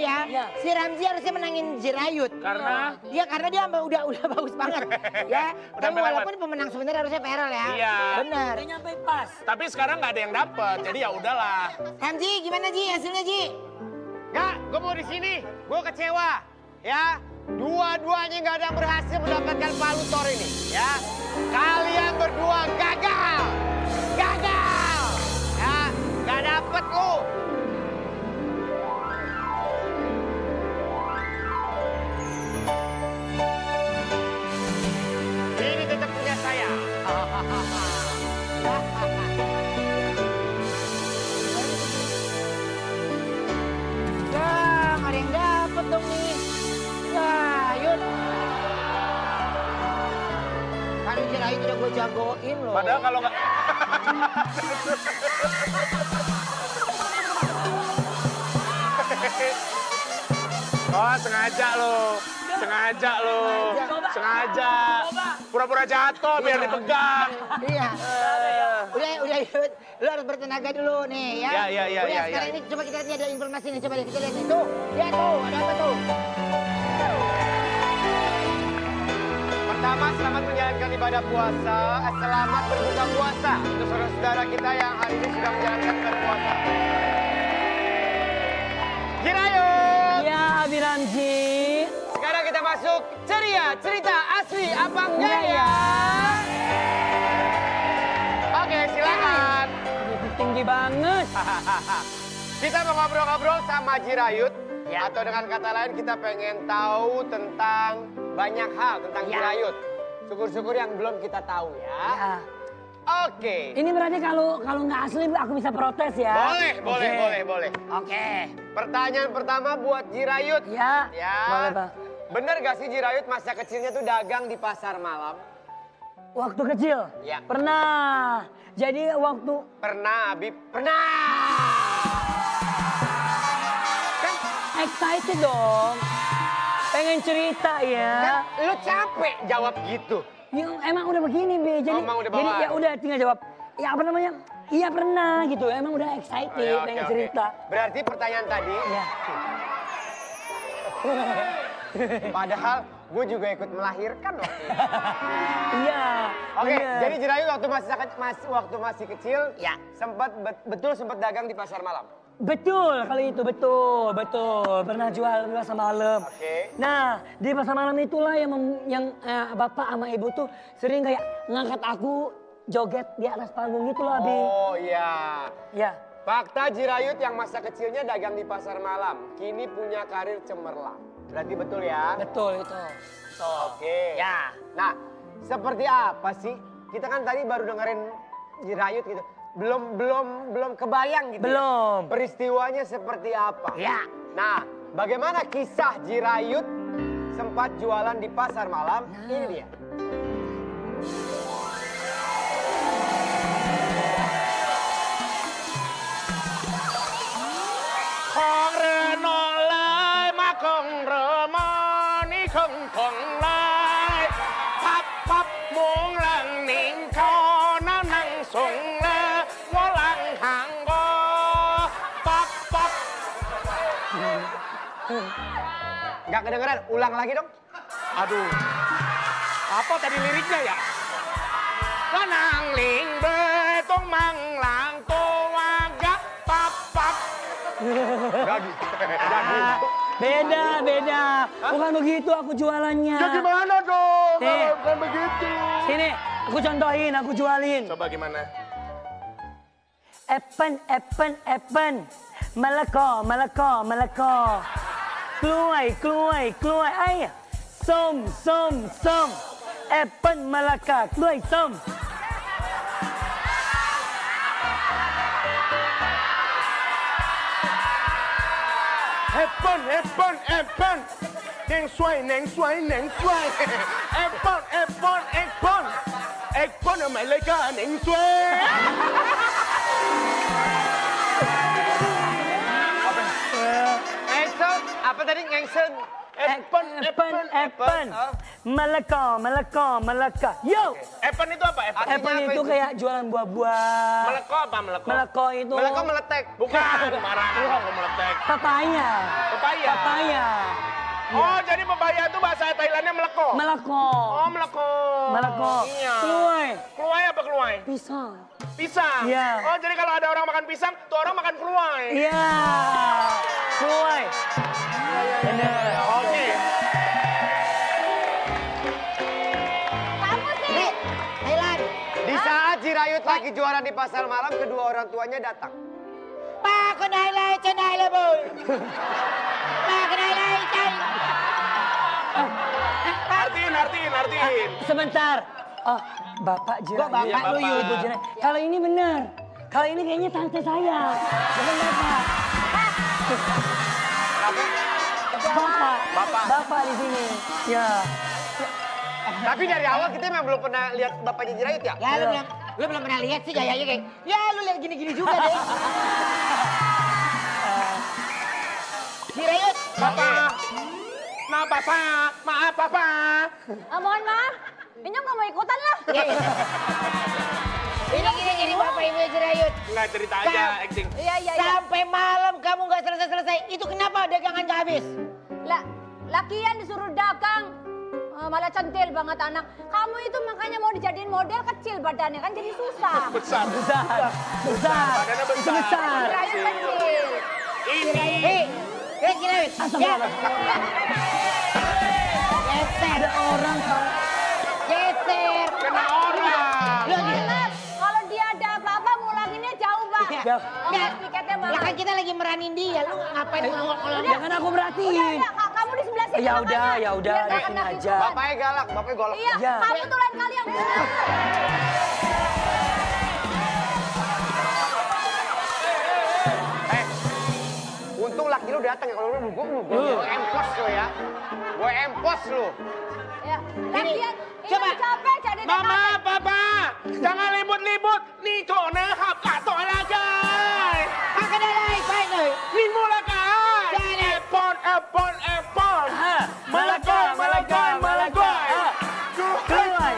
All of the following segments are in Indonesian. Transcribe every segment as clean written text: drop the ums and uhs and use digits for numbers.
ya, Iya. si Ramzi harusnya menangin Jirayut. Karena? Iya, karena dia udah bagus banget. Ya, Udah tapi melewat. walaupun pemenang sebenarnya harusnya Feral ya. Iya. Bener. Udah nyampe pas. Tapi sekarang nggak ada yang dapet, jadi ya udahlah. Ramzi, gimana Ji hasilnya Ji? Nggak, gue mau di sini. Gue kecewa. Ya, dua-duanya nggak ada yang berhasil mendapatkan palu Thor ini. Ya, kalian berdua gagal. Gagal. Ya, nggak dapet lu. Ini tetap punya saya. Ya, nggak ada yang dapet dong nih. Jirayut. Kan Jirayut udah gue jagoin loh. Padahal kalau nggak... Oh, sengaja lo. Sengaja lo. Sengaja. Pura-pura jatuh biar dipegang. Iya. Udah Yud. Lu harus bertenaga dulu nih ya. Iya. Udah sekarang ini coba kita lihat nih ada informasi nih. Coba deh kita lihat nih. Tuh, lihat tuh. Ada apa tuh? Pertama, selamat menjalankan ibadah puasa. Selamat berbuka puasa untuk saudara-saudara kita yang hari ini sudah menjalankan ibadah puasa. Jirayut! Iya, Abi Ramzi. Sekarang kita masuk ceria, cerita asli apa enggak ya? Oke, silakan. Itu tinggi banget. Kita mau ngobrol-ngobrol sama Jirayut. Atau dengan kata lain kita pengen tahu tentang banyak hal tentang Jirayut. Syukur-syukur yang belum kita tahu ya. Ya. Oke. Ini berarti kalau nggak asli aku bisa protes ya? Boleh. Oke. Pertanyaan pertama buat Jirayut. Ya. Ya. Boleh, Pak. Bener gak sih Jirayut masa kecilnya tuh dagang di pasar malam? Waktu kecil? Ya. Pernah. Jadi waktu... Pernah, Abi. Pernah. Kan excited dong. Pengen cerita ya. Lu capek jawab gitu. Ya, emang udah begini, Bi. Jadi, Emang udah jadi bawaan. ya udah tinggal jawab. Ya apa namanya? Iya pernah gitu. Emang udah excited Oh, ya, pengen oke. cerita. Berarti pertanyaan tadi, Ya. padahal gue juga ikut melahirkan waktu itu. Iya. Oke, bener. jadi Jirayut waktu masih kecil, Ya. sempat dagang di pasar malam. Betul, kali itu betul. Pernah jual di pasar malam. Oke. Nah, di pasar malam itulah yang bapak sama ibu tuh sering kayak ngangkat aku joget di atas panggung gitu loh, Abi. Oh iya. Ya. Fakta Jirayut yang masa kecilnya dagang di pasar malam, kini punya karir cemerlang. Berarti betul ya? Betul itu. Oke. Ya. Nah, seperti apa sih? Kita kan tadi baru dengerin Jirayut gitu. Belum kebayang gitu. Belum. Ya? Peristiwanya seperti apa? Ya. Nah, bagaimana kisah Jirayut sempat jualan di pasar malam? Nah. Ini dia. Kong re nong lai ma kong re ma ni kong kong lai pap pap mong lang ning ko na nang song le wo lang hang go pap pap. Nggak kedengeran? Ulang lagi dong. Aduh, apa tadi liriknya ya? Lanang ling be tong mang lang ko waga pap pap. Nggak gitu. Nggak gitu. Beda. Bukan begitu aku jualannya. Ya gimana dong? Nih. Kalau bukan begitu. Sini, aku contohin, aku jualin. Coba gimana? Apple. Malako. Kluai. Ay, som. Apple, malaka, kluai, som. Apple. Neng suai. Apple. Apple ở mày lấy cả neng suai. Ngengsen, apa tadi ngengsen? Epen. Meleko. Yo. Epen itu apa? Epen. Epen itu kayak jualan buah-buah. Meleko apa meleko? Meleko itu. Meleko meletek. Bukan, marah kok meletek. Papaya. Papaya. Oh, jadi papaya itu bahasa Thailandnya meleko. Meleko. Oh, meleko. Iya. Keluai. Keluai apa keluai? Pisang. Pisang. Iya. Oh, jadi kalau ada orang makan pisang, tuh orang makan keluai. Iya. Keluai. Bener. Oke. Kamu sih. Thailand. Di saat Jirayut lagi juara di pasar malam, kedua orang tuanya datang. Ba con này lên, trên này là bùi. Ba con này lên, trên. Artiin. Sebentar. Oh, Bapak Jirayut. Bapak lu, Yud. Ibu Jirayut. Kalau ini benar. Kalau ini kayaknya tante saya. Bukan Bapak. Bapak di sini. Ya. Tapi dari awal kita memang belum pernah lihat bapaknya Jirayut ya? Ya lu belum pernah lihat sih gayanya kayak. Ya lu lihat gini-gini juga deh. Jirayut. Bapak. Nah, Bapak. Maaf, Bapak. Mohon maaf, Inyong nggak mau ikutan lah. Ini gini jadi bapak ibu Jirayut. Enggak, cerita aja, acting. Iya. Sampai malam kamu nggak selesai. Itu kenapa dagangan nggak habis? Lah, lakian disuruh dagang. Malah centil banget anak. Kamu itu makanya mau dijadiin model kecil badannya kan jadi susah. Besar. Badannya Itu besar. Jirayut kecil. Ini. Jirayut. Geser. Ada orang Geser. Kena orang. Maaf, kalau dia ada apa-apa ngulanginnya jauh, Pak. Ya. Nggak. Tiketnya Lah mahal. kan kita lagi meranin dia. Lu ngapain kalau Jangan aku perhatiin. Udah, kamu di sebelah sini Ya makanya. udah, Biar nggak di sini kena aja. gitu. Bapaknya galak, bapaknya golok. Iya, Ya. kamu tuh lain kali yang benar. Untung laki lu datang ya, kalau lu gue empos lu ya. Gue empos lu. Ya, lagian coba. Inyong capek jadi Mama, Papa. Jangan libut-libut. Nih, cokนะครับกะต่อละกัน Makan dah lain, baik nih. นี่มูละกันแอปเปิ้ล Meleko. Keluai.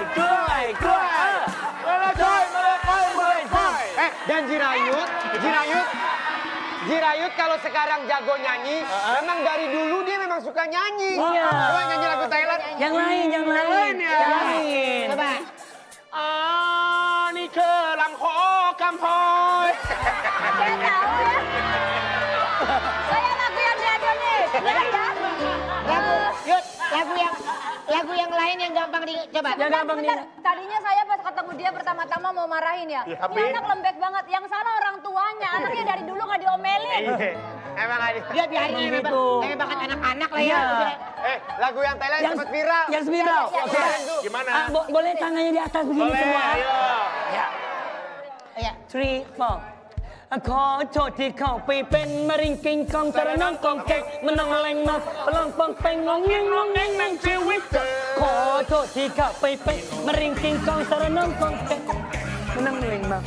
Dan Jirayut kalau sekarang jago nyanyi, memang dari dulu dia memang suka nyanyi. Iya. Coba nyanyi lagu Thailand. Yang lain ya. Yang lain. Coba. นี่คือหลังโคกำพอย Saya tahu ya. Saya lagu yang dia nih. Ya. Lagu yang lain yang gampang coba. Yang gampang Bentar, nih. tadinya saya pas ketemu dia pertama-tama mau marahin ya. Ya, Ini anak lembek banget. Yang salah orang tuanya. Anaknya dari dulu nggak diomelin. Emang ada. Dia biarin Emang emang gitu. bakat anak-anak lah ya. Iya. Udah. Lagu yang Thailand sempat viral. Yang viral. Iya, Oke. Gimana? Boleh tangannya di atas begini Boleh, semua. ayo. Iya. 3, 4 ขอโทษที่เข้าไปเป็นมะริงกิงกองตระน้องกองเก็กมันน้องแรงมาปลองปองเป่งงงเงงในชีวิตขอโทษที่เข้าไปเป็นมะริงกิงกองตระน้องกองเก็กมันน้องแรงมา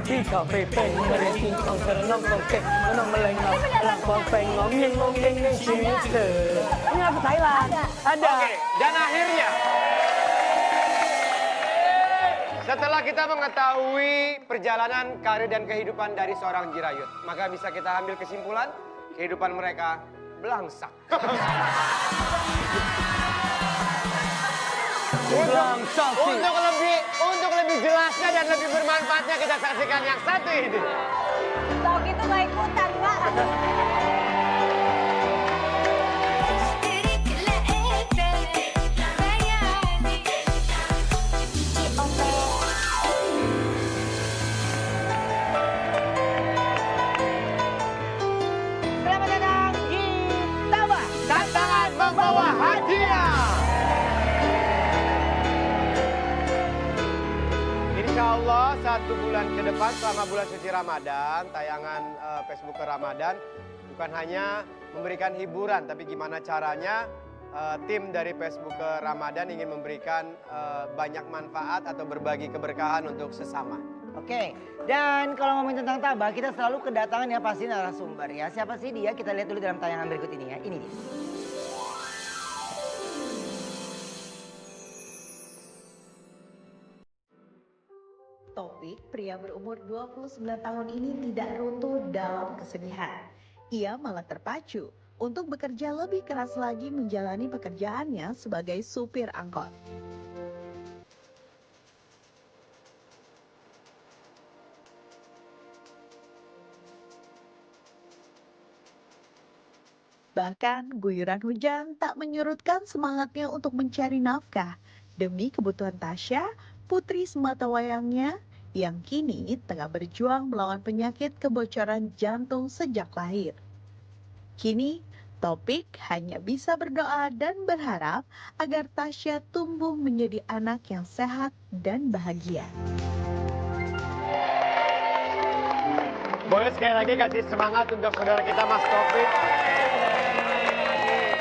ที่เข้าไปเป็นมะริงกิงกองตระน้องกองเก็กมันน้องแรงมาปลองปองเป่งงงเงงในชีวิตini apa Thailand ada Oke, dan akhirnya setelah kita mengetahui perjalanan karir dan kehidupan dari seorang Jirayut, maka bisa kita ambil kesimpulan kehidupan mereka belangsak. belangsak sih Untuk lebih jelasnya dan lebih bermanfaatnya kita saksikan yang satu ini. Tahu gitu nggak ikutan, Mbak. Selamat datang di Tambah. Tantangan membawa hadiah. Insya Allah 1 bulan ke depan selama bulan suci Ramadan, tayangan Facebook ke Ramadan bukan hanya memberikan hiburan, tapi gimana caranya tim dari Facebook ke Ramadan ingin memberikan banyak manfaat atau berbagi keberkahan untuk sesama. Oke, dan kalau ngomongin tentang tabah, kita selalu kedatangan yang pasti narasumber ya. Siapa sih dia? Kita lihat dulu dalam tayangan berikut ini ya. Ini dia. Topik pria berumur 29 tahun ini tidak runtuh dalam kesedihan. Ia malah terpacu untuk bekerja lebih keras lagi menjalani pekerjaannya sebagai supir angkot. Bahkan guyuran hujan tak menyurutkan semangatnya untuk mencari nafkah demi kebutuhan Tasya, putri sematawayangnya yang kini tengah berjuang melawan penyakit kebocoran jantung sejak lahir. Kini, Topik hanya bisa berdoa dan berharap agar Tasya tumbuh menjadi anak yang sehat dan bahagia. Boleh sekali lagi kasih semangat untuk saudara kita Mas Topik.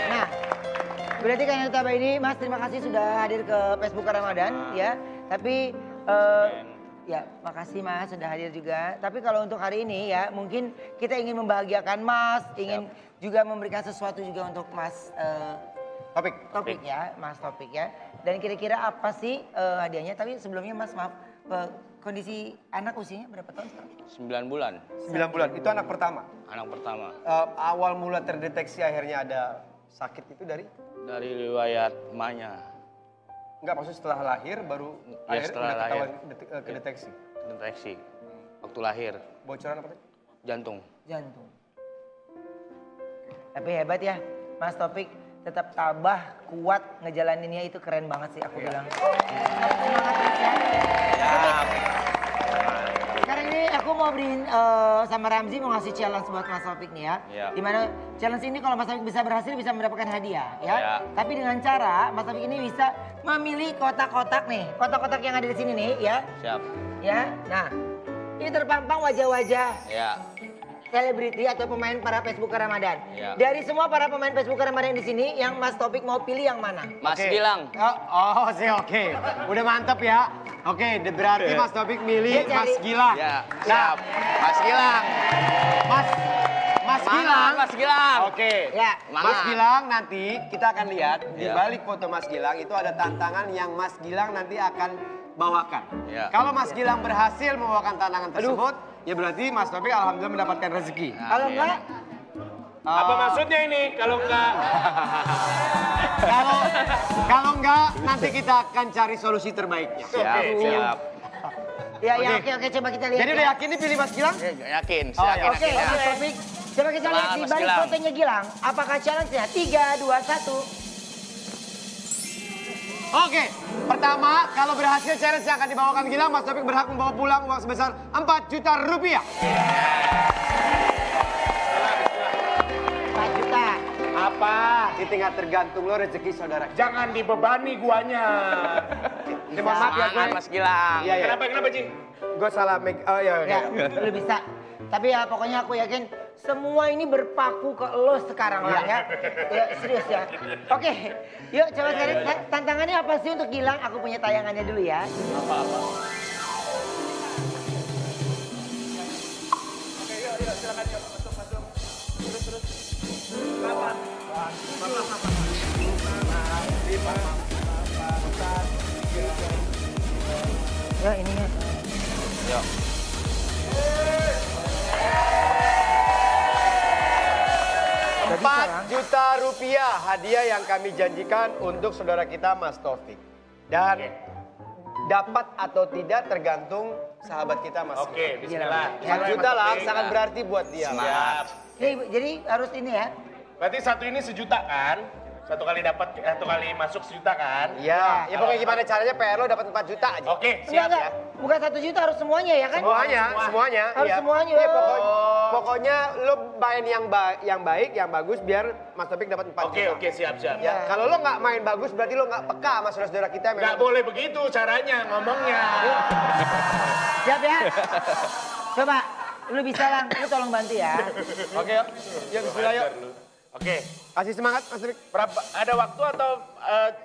Nah, berarti kan Tabah ini, Mas, terima kasih sudah hadir ke Facebook Ramadan ya. Tapi ya, makasih Mas sudah hadir juga. Tapi kalau untuk hari ini ya, mungkin kita ingin membahagiakan Mas, ingin juga memberikan sesuatu juga untuk Mas Topik ya, Mas Topik ya. Dan kira-kira apa sih hadiahnya? Tapi sebelumnya Mas, maaf, kondisi anak usianya berapa tahun sekarang? 9 bulan. 9 bulan, itu anak pertama. Anak pertama. Awal mula terdeteksi akhirnya ada sakit itu dari? Dari riwayat emaknya. Enggak, maksud setelah lahir baru Ya, akhirnya setelah udah lahir. ketahuan kedeteksi. Deteksi. Waktu lahir. Bocoran apa tadi? Jantung. Jantung. Tapi hebat ya, Mas Topik tetap tabah, kuat ngejalaninnya, itu keren banget sih aku bilang. Semangat terus ya. Sekarang ini aku mau beriin sama Ramzi mau ngasih challenge buat Mas Topik nih ya. Ya. Dimana challenge ini kalau Mas Topik bisa berhasil bisa mendapatkan hadiah ya. Ya. Tapi dengan cara Mas Topik ini bisa memilih kotak-kotak nih. Kotak-kotak yang ada di sini nih ya. Siap. Ya, nah ini terpampang wajah-wajah Ya. selebriti atau pemain para Facebook Ramadan. Ya. Dari semua para pemain Facebook Ramadan di sini, yang Mas Topik mau pilih yang mana? Mas Oke. Gilang. Oh sih oke. Udah mantap ya. Oke, berarti Mas Topik milih Dia cari- Mas Gilang. Ya. Nah, Siap. Mas Gilang. Mas Gilang. Mas Gilang. Oke. Ya. Mas Gilang nanti kita akan lihat di Ya. balik foto Mas Gilang itu ada tantangan yang Mas Gilang nanti akan bawakan. Ya. Kalau Mas Gilang berhasil membawakan tantangan tersebut, ya berarti Mas Topik alhamdulillah mendapatkan rezeki. Kalau Amin. enggak, Apa maksudnya ini? Kalau enggak, Kalau enggak nanti kita akan cari solusi terbaiknya. Siap. Siap. ya Oke. oke, coba kita lihat. Jadi ya. udah yakin nih pilih Mas Gilang? Yakin. Oh, ya. Yakin. Oke, yakin, ya. Mas Topik. Coba kita lihat Semangat, di Mas balik Gilang. fotonya Gilang. Apakah challenge-nya? 3, 2, 1. Oke, pertama kalau berhasil challenge yang akan dibawakan Gilang, Mas Topik berhak membawa pulang uang sebesar 4 juta rupiah. 4 juta. apa? Ini tinggal tergantung lo rezeki saudara. Jangan dibebani guanya. Terima maaf ya gue. Semangat Mas Gilang. Iya, iya. Kenapa, Ji? Gue salah make. Oh iya. Ya, lu bisa. Tapi ya pokoknya aku yakin semua ini berpaku ke lo sekarang lah ya. Ya serius ya. Oke, yuk coba sekarang tantangannya apa sih untuk Gilang? Aku punya tayangannya dulu ya. Ya ininya. Yuk. Jadi 4 juta rupiah hadiah yang kami janjikan untuk saudara kita Mas Taufik. Dan dapat atau tidak tergantung sahabat kita Mas. Oke, bismillah. 4 juta lah sangat berarti buat dia. Semangat. Jadi harus ini ya. Berarti satu ini sejuta kan? Satu kali dapat, satu kali masuk sejuta kan? Iya, ya pokoknya gimana caranya PR lo dapat 4 juta aja. Oke, siap Enggak. ya. Bukan 1 juta, harus semuanya ya kan? Semuanya. Harus iya. semuanya. Iya, pokoknya lo main yang baik, yang bagus biar Mas Taufik dapat 4 juta. Oke, siap. Ya, kalau lo nggak main bagus berarti lo nggak peka sama saudara-saudara kita yang Nggak memang. boleh begitu caranya ngomongnya. Siap ya? Coba, lu bisa Lang, lu tolong bantu ya. Oke, yuk. Yuk bismillah yuk. Oke, kasih semangat Mas Rik. Berapa? Ada waktu atau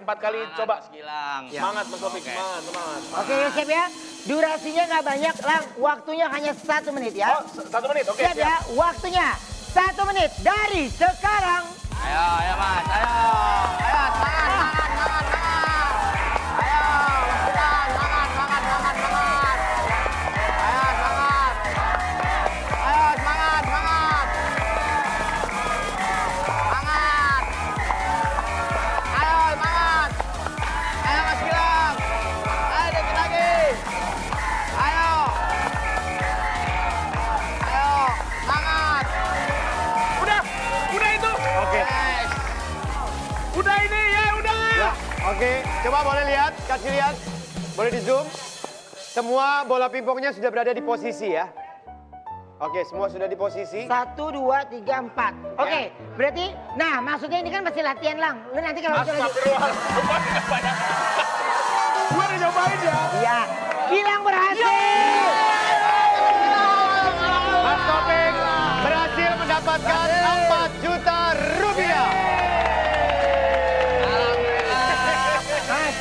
4 kali coba? Mas Gilang. Semangat Mas Topik, semangat. Oke, siap ya. Durasinya nggak banyak, Lang. Waktunya hanya 1 menit ya. Oh, 1 menit, oke. Siap ya. Waktunya 1 menit dari sekarang. Ayo Mas, ayo. Ayo, semangat. Ayo, Mas Gilang, semangat. Ayo, semangat. Ayo, semangat. Semangat. Ayo, semangat. Ayo, Mas Gilang. Ayo, dikit lagi. Ayo. Ayo, semangat. Udah itu. Oke. Yes. Udah ini ya, udah. Ya, oke. Coba boleh lihat, kasih lihat. Boleh di zoom. Semua bola pingpongnya sudah berada di posisi ya. Oke, semua sudah di posisi. 1, 2, 3, 4. Oke, berarti, nah maksudnya ini kan masih latihan, Lang. Lu nanti kalau itu lagi. Astagfirullah. Gue udah nyobain ya. Iya. Gilang berhasil. Mas Topik berhasil mendapatkan 4 juta rupiah.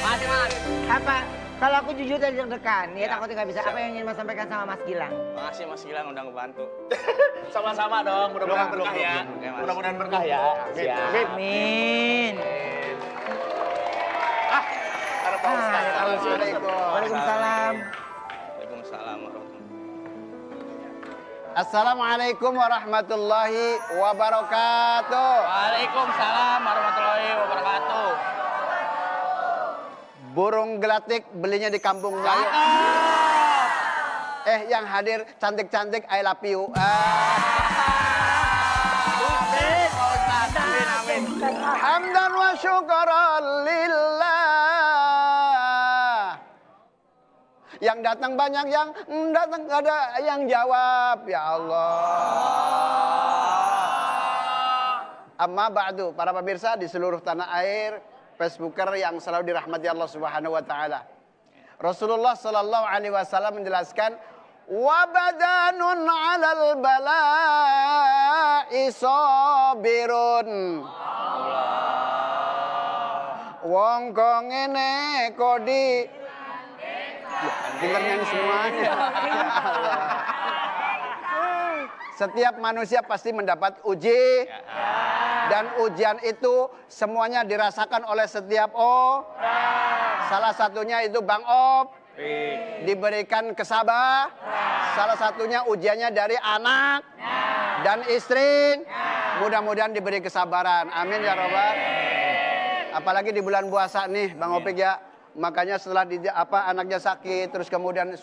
Mas, apa? Kalau aku jujur tadi deg-degan, ya takutnya nggak bisa. Apa yang ingin Mas sampaikan sama Mas Gilang? Makasih Mas Gilang udah ngebantu. Sama-sama dong, mudah-mudahan Belum, berkah ya. Oke, Mas. Mudah-mudahan berkah ya. Amin. Amin. Waalaikumsalam. Waalaikumsalam warahmatullahi. Assalamualaikum warahmatullahi wabarakatuh. Waalaikumsalam warahmatullahi wabarakatuh. Burung gelatik belinya di kampung Melayu. Yang hadir cantik-cantik, I love you. Hamdan wa syukuran lillah. Yang datang banyak, yang datang ada yang jawab. Ya Allah. Amma ba'du, para pemirsa di seluruh tanah air, Facebooker yang selalu dirahmati Allah Subhanahu wa taala. Rasulullah sallallahu alaihi wasallam menjelaskan, wa badanun 'alal bala'i sabirun. Wong kok ngene kodi. Dengar nyanyi semuanya. Ya Allah. Setiap manusia pasti mendapat uji. Dan ujian itu semuanya dirasakan oleh setiap orang. Salah satunya itu Bang Op. Diberikan kesabaran. Salah satunya ujiannya dari anak dan istri. Mudah-mudahan diberi kesabaran. Amin ya Rabbal. Apalagi di bulan puasa nih Bang Opik ya. Makanya setelah anaknya sakit, terus kemudian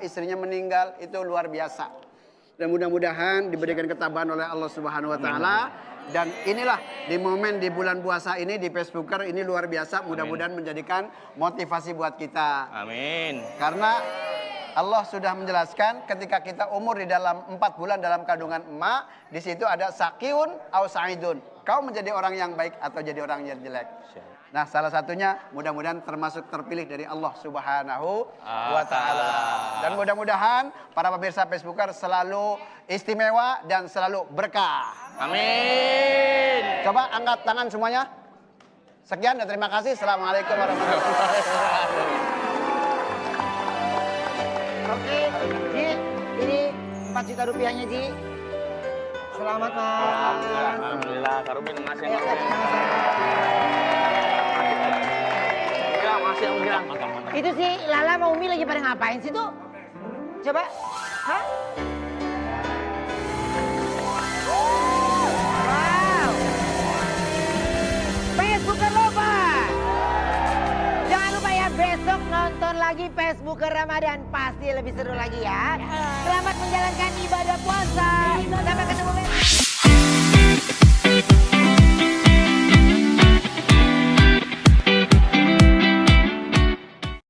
istrinya meninggal, itu luar biasa. Dan mudah-mudahan diberikan ketabahan oleh Allah Subhanahu wa taala. Dan inilah di momen di bulan puasa ini di Facebooker ini luar biasa, mudah-mudahan menjadikan motivasi buat kita. Amin. Karena Allah sudah menjelaskan ketika kita umur di dalam 4 bulan dalam kandungan emak, di situ ada sakiun au sa'idun. Kau menjadi orang yang baik atau jadi orang yang jelek. Nah, salah satunya mudah-mudahan termasuk terpilih dari Allah Subhanahu wa taala. Dan mudah-mudahan para pemirsa Facebooker selalu istimewa dan selalu berkah. Amin. Coba angkat tangan semuanya. Sekian dan terima kasih. Assalamualaikum warahmatullahi wabarakatuh. Oke, Ji, ini 4 juta rupiahnya, Ji. Selamat, Mas. Alhamdulillah, Karumin masih Ya, masih yang bilang. itu sih Lala sama Umi lagi pada ngapain sih tuh? Coba. Hah? Wow. Facebooker lupa. Jangan lupa ya besok nonton lagi Facebooker Ramadan. Pasti lebih seru lagi ya. Selamat menjalankan ibadah puasa. Sampai ketemu besok.